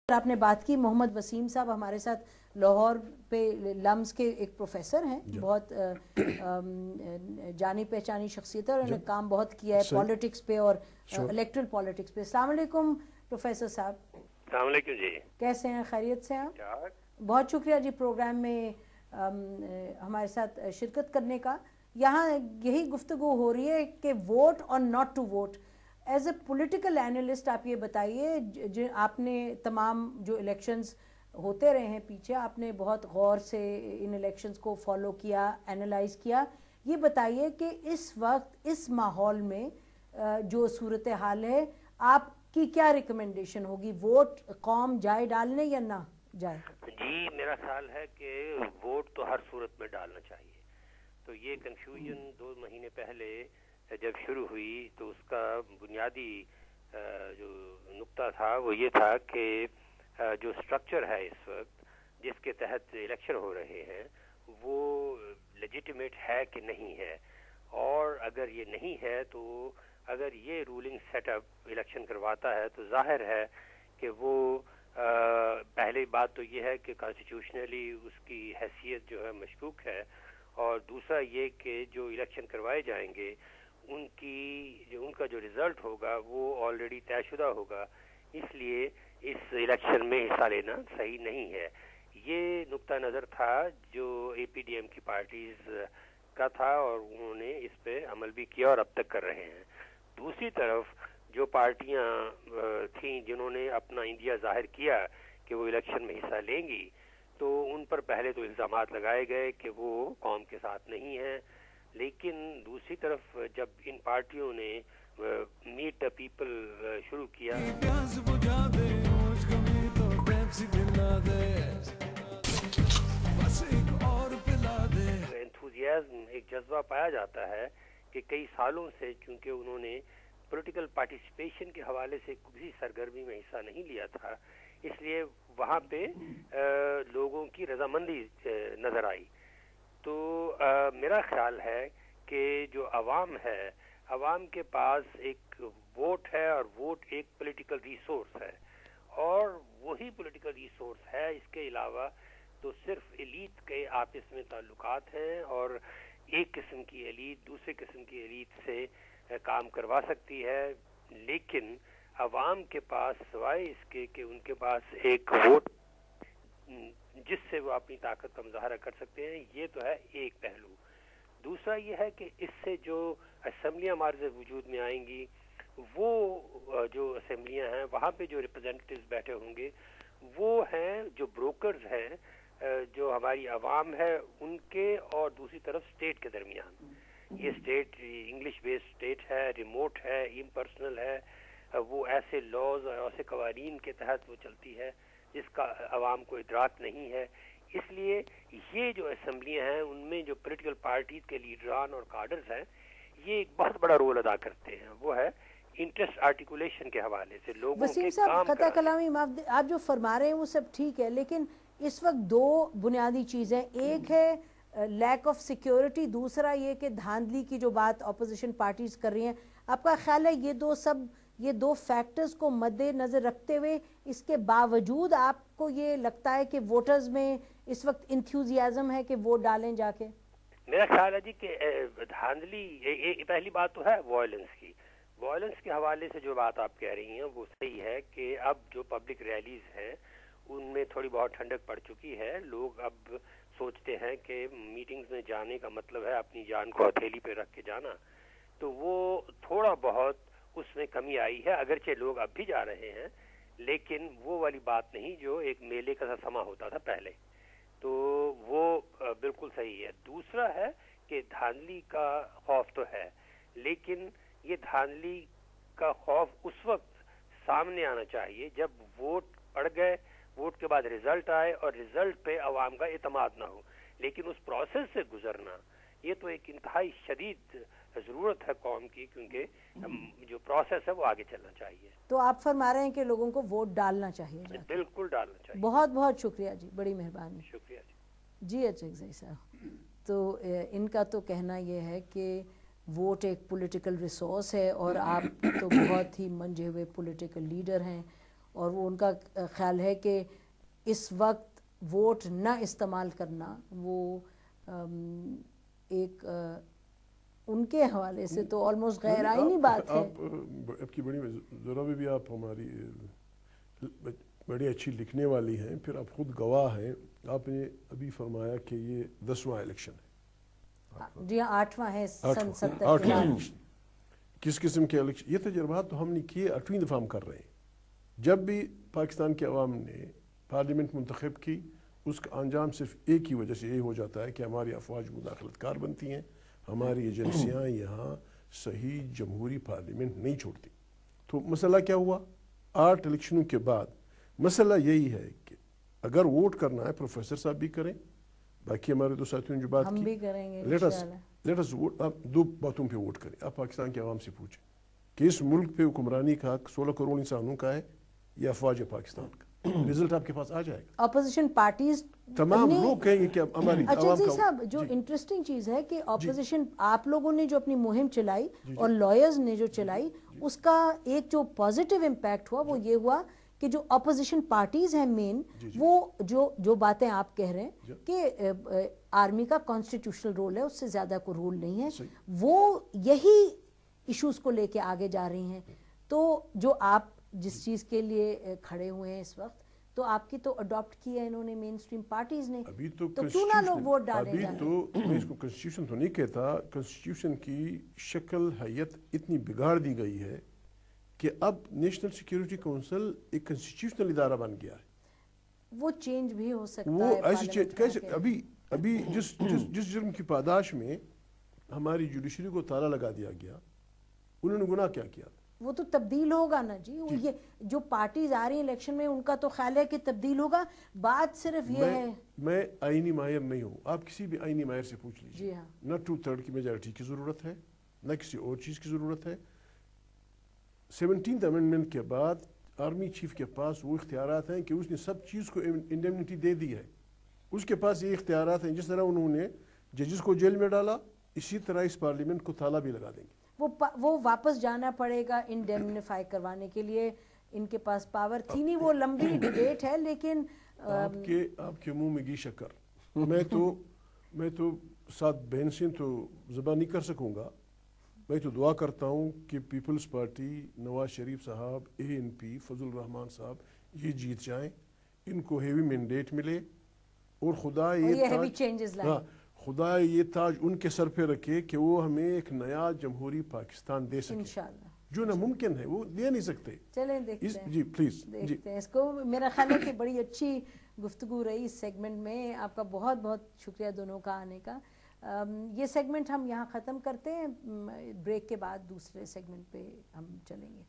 آپ نے بات کی محمد وسیم صاحب ہمارے ساتھ لاہور پہ لمز کے ایک پروفیسر ہیں، بہت جانی پہچانی شخصیت ہے اور انہوں نے کام بہت کیا ہے پالیٹکس پہ اور الیکٹرل پالیٹکس پہ۔ السلام علیکم پروفیسر صاحب۔ السلام علیکم جی، کیسے ہیں؟ خیریت سے ہیں؟ بہت شکریہ جی پروگرام میں ہمارے ساتھ شرکت کرنے کا۔ یہاں یہی گفتگو ہو رہی ہے کہ vote or not to vote. As a political analyst آپ یہ بتائیے، آپ نے تمام جو الیکشنز ہوتے رہے ہیں پیچھے، آپ نے بہت غور سے ان الیکشنز کو فالو کیا، اینالائز کیا، یہ بتائیے کہ اس وقت اس ماحول میں جو صورتحال ہے، آپ کی کیا ریکمنڈیشن ہوگی؟ ووٹ قوم جائے ڈالنے یا نہ جائے؟ جی میرا خیال ہے کہ ووٹ تو ہر صورت میں ڈالنا چاہیے۔ تو یہ کنفیوژن 2 مہینے پہلے جب شروع ہوئی تو اس کا بنیادی جو نقطہ تھا وہ یہ تھا کہ جو سٹرکچر ہے اس وقت جس کے تحت الیکشن ہو رہے ہیں وہ لیجیٹیمیٹ ہے کہ نہیں ہے، اور اگر یہ نہیں ہے تو اگر یہ رولنگ سیٹ اپ الیکشن کرواتا ہے تو ظاہر ہے کہ وہ پہلی بات تو یہ ہے کہ کانسٹیٹیوشنلی اس کی حیثیت جو ہے مشکوک ہے، اور دوسرا یہ کہ جو الیکشن کروائے جائیں گے ان کا جو ریزلٹ ہوگا وہ آلریڈی طے شدہ ہوگا، اس لیے اس الیکشن میں حصہ لینا صحیح نہیں ہے۔ یہ نقطہ نظر تھا جو اے پی ڈی ایم کی پارٹیز کا تھا، اور انہوں نے اس پہ عمل بھی کیا اور اب تک کر رہے ہیں۔ دوسری طرف جو پارٹیاں تھیں جنہوں نے اپنا اندیا ظاہر کیا کہ وہ الیکشن میں حصہ لیں گی، تو ان پر پہلے تو الزامات لگائے گئے کہ وہ قوم کے ساتھ نہیں ہیں، لیکن دوسری طرف جب ان پارٹیوں نے میٹ دا پیپل شروع کیا، انتھوزیازم ایک جذبہ پایا جاتا ہے کہ کئی سالوں سے چونکہ انہوں نے پولیٹیکل پارٹیسپیشن کے حوالے سے کسی سرگرمی میں حصہ نہیں لیا تھا، اس لیے وہاں پہ لوگوں کی رضامندی نظر آئی۔ تو میرا خیال ہے کہ جو عوام ہے، عوام کے پاس ایک ووٹ ہے، اور ووٹ ایک پولیٹیکل ریسورس ہے، اور وہی پولیٹیکل ریسورس ہے۔ اس کے علاوہ تو صرف ایلیٹ کے آپس میں تعلقات ہیں، اور ایک قسم کی ایلیٹ دوسرے قسم کی ایلیٹ سے کام کروا سکتی ہے، لیکن عوام کے پاس سوائے اس کے کہ ان کے پاس ایک ووٹ جس سے وہ اپنی طاقت کا مظاہرہ کر سکتے ہیں، یہ تو ہے ایک پہلو۔ دوسرا یہ ہے کہ اس سے جو اسمبلیاں معرض وجود میں آئیں گی، وہ جو اسمبلیاں ہیں وہاں پہ جو ریپرزینٹیوز بیٹھے ہوں گے وہ ہیں جو بروکرز ہیں، جو ہماری عوام ہے ان کے اور دوسری طرف اسٹیٹ کے درمیان۔ یہ اسٹیٹ انگلش بیسڈ اسٹیٹ ہے، ریموٹ ہے، امپرسنل ہے، وہ ایسے لاز اور ایسے قوانین کے تحت وہ چلتی ہے جس کا عوام کو ادراک نہیں ہے۔ اس لیے یہ جو اسمبلیاں ہیں ان میں جو پولیٹیکل پارٹیز کے لیڈران اور کارڈرز ہیں یہ ایک بہت بڑا رول ادا کرتے ہیں، وہ ہے انٹرسٹ آرٹیکولیشن کے حوالے سے لوگوں کے وسیم صاحب، کام قطع کلامی آپ جو فرما رہے ہیں وہ سب ٹھیک ہے، لیکن اس وقت 2 بنیادی چیزیں، ایک ہے لیک آف سیکیورٹی، دوسرا یہ کہ دھاندلی کی جو بات اپوزیشن پارٹیز کر رہی ہیں۔ آپ کا خیال ہے یہ دو فیکٹرز کو مد نظر رکھتے ہوئے اس کے باوجود آپ کو یہ لگتا ہے کہ ووٹرز میں اس وقت انتھیوزیازم ہے کہ ووٹ ڈالیں جا کے؟ میرا خیال ہے جی کہ دھاندلی، پہلی بات تو ہے وائلنس کے حوالے سے جو بات آپ کہہ رہی ہیں وہ صحیح ہے کہ اب جو پبلک ریلیز ہیں ان میں تھوڑی بہت ٹھنڈک پڑ چکی ہے۔ لوگ اب سوچتے ہیں کہ میٹنگز میں جانے کا مطلب ہے اپنی جان کو ہتھیلی پہ رکھ کے جانا، تو وہ تھوڑا بہت اس میں کمی آئی ہے، اگرچہ لوگ اب بھی جا رہے ہیں، لیکن وہ والی بات نہیں جو ایک میلے کا سما ہوتا تھا پہلے۔ تو وہ بالکل صحیح ہے۔ دوسرا ہے کہ دھاندلی کا خوف تو ہے، لیکن یہ دھاندلی کا خوف اس وقت سامنے آنا چاہیے جب ووٹ پڑ گئے، ووٹ کے بعد ریزلٹ آئے اور ریزلٹ پہ عوام کا اعتماد نہ ہو، لیکن اس پروسیس سے گزرنا یہ تو ایک انتہائی شدید ضرورت ہے قوم کی، کیونکہ جو پروسیس ہے وہ آگے چلنا چاہیے۔ تو آپ فرما رہے ہیں کہ لوگوں کو ووٹ ڈالنا چاہیے؟ بالکل ڈالنا چاہیے۔ بہت بہت شکریہ جی، بڑی مہربانی۔ شکریہ جی اچھا صاحب، تو ان کا تو کہنا یہ ہے کہ ووٹ ایک پولیٹیکل ریسورس ہے، اور آپ تو بہت ہی منجھے ہوئے پولیٹیکل لیڈر ہیں، اور وہ ان کا خیال ہے کہ اس وقت ووٹ نہ استعمال کرنا وہ ایک ان کے حوالے سے تو آلموسٹ غیر آئینی بات ہے. آپ کی بڑی ذرا بھی آپ ہماری بڑی اچھی لکھنے والی ہیں، پھر آپ خود گواہ ہیں. آپ نے ابھی فرمایا کہ یہ 10واں الیکشن ہے. جی ہاں 8واں ہے سن 70 کے بعد. کس قسم کے الیکشن؟ یہ تجربات تو ہم نے کیے، 8ویں دفعہ ہم کر رہے ہیں. جب بھی پاکستان کے عوام نے پارلیمنٹ منتخب کی، اس کا انجام صرف ایک ہی وجہ سے یہ ہو جاتا ہے کہ ہماری افواج مداخلت کار بنتی ہیں، ہماری ایجنسیاں یہاں صحیح جمہوری پارلیمنٹ نہیں چھوڑتی. تو مسئلہ کیا ہوا 8 الیکشنوں کے بعد؟ مسئلہ یہی ہے کہ اگر ووٹ کرنا ہے پروفیسر صاحب بھی کریں، باقی ہمارے دو ساتھیوں نے جو بات کی ہم بھی کریں گے لیٹ اس ووٹ. آپ 2 باتوں پہ ووٹ کریں. آپ پاکستان کے عوام سے پوچھیں کہ اس ملک پہ حکمرانی کا حق 16 کروڑ انسانوں کا ہے یا افواج پاکستان کا؟ رزلٹ آپ کے پاس آ جائے گا. اپوزیشن پارٹیز تمام لوگ کہیں گے کہ ہماری عوام کا. صاحب جو انٹرسٹنگ چیز ہے کہ اپوزیشن آپ لوگوں نے جو اپنی مہم چلائی اور لائرز نے جو چلائی، اس کا ایک جو پازیٹیو امپیکٹ ہوا وہ یہ ہوا کہ جو اپوزیشن پارٹیز ہیں مین، وہ جو باتیں آپ کہہ رہے ہیں کہ آرمی کا کانسٹیٹیوشنل رول ہے، اس سے زیادہ کوئی رول نہیں ہے، وہ یہی ایشوز کو لے کے آگے جا رہی ہیں. تو جو آپ جس چیز کے لیے کھڑے ہوئے ہیں اس وقت، تو آپ کی تو اڈاپٹ کیا ہے انہوں نے مین اسٹریم پارٹیز نے، تو کیوں نہ لوگ ووٹ ڈالیں جائیں؟ ابھی تو میں اس کو کنسٹیٹیوشن تو نہیں کہتا. کنسٹیٹیوشن کی شکل حیت اتنی بگاڑ دی گئی ہے کہ اب نیشنل سیکیورٹی کونسل ایک کنسٹیٹیوشنل ادارہ بن گیا ہے. وہ چینج بھی ہو سکتا وہ ہے ایسی کیسے ابھی جس جرم کی پاداش میں ہماری جوڈیشری کو تالا لگا دیا گیا، انہوں نے گناہ کیا کیا؟ وہ تو تبدیل ہوگا نا جی. یہ جو پارٹیز آ رہی ہیں الیکشن میں، ان کا تو خیال ہے کہ تبدیل ہوگا. بات صرف یہ ہے، میں آئینی ماہر نہیں ہوں، آپ کسی بھی آئینی ماہر سے پوچھ لیجیے. جی ہاں، نہ 2/3 کی میجارٹی کی ضرورت ہے، نہ کسی اور چیز کی ضرورت ہے. 17th امینڈمنٹ کے بعد آرمی چیف کے پاس وہ اختیارات ہیں کہ اس نے سب چیز کو انڈیمنیٹی دے دی ہے. اس کے پاس یہ اختیارات ہیں، جس طرح انہوں نے ججز کو جیل میں ڈالا، اسی طرح اس پارلیمنٹ کو تالا بھی لگا دیں گے. وہ واپس جانا پڑے گا انڈیمنیفائی کروانے کے لیے. ان کے پاس پاور تھی نہیں. وہ لمبی ڈیبیٹ ہے، لیکن آپ کے منہ میں گھی شکر. میں تو 7 بہن سے تو زبان نہیں کر سکوں گا. میں تو دعا کرتا ہوں کہ پیپلز پارٹی، نواز شریف صاحب، ANP، فضل الرحمان صاحب یہ جیت جائیں، ان کو ہیوی مینڈیٹ ملے، اور خدا یہ تاج ان کے سر پہ رکھے کہ وہ ہمیں ایک نیا جمہوری پاکستان دے سکے. انشاءاللہ. جو ناممکن ہے وہ دے نہیں سکتے. چلیں دیکھتے ہیں. جی پلیز دیکھتے ہیں اس کو. میرا خیال ہے کہ بڑی اچھی گفتگو رہی اس سیگمنٹ میں. آپ کا بہت بہت شکریہ دونوں کا آنے کا. یہ سیگمنٹ ہم یہاں ختم کرتے ہیں. بریک کے بعد دوسرے سیگمنٹ پہ ہم چلیں گے.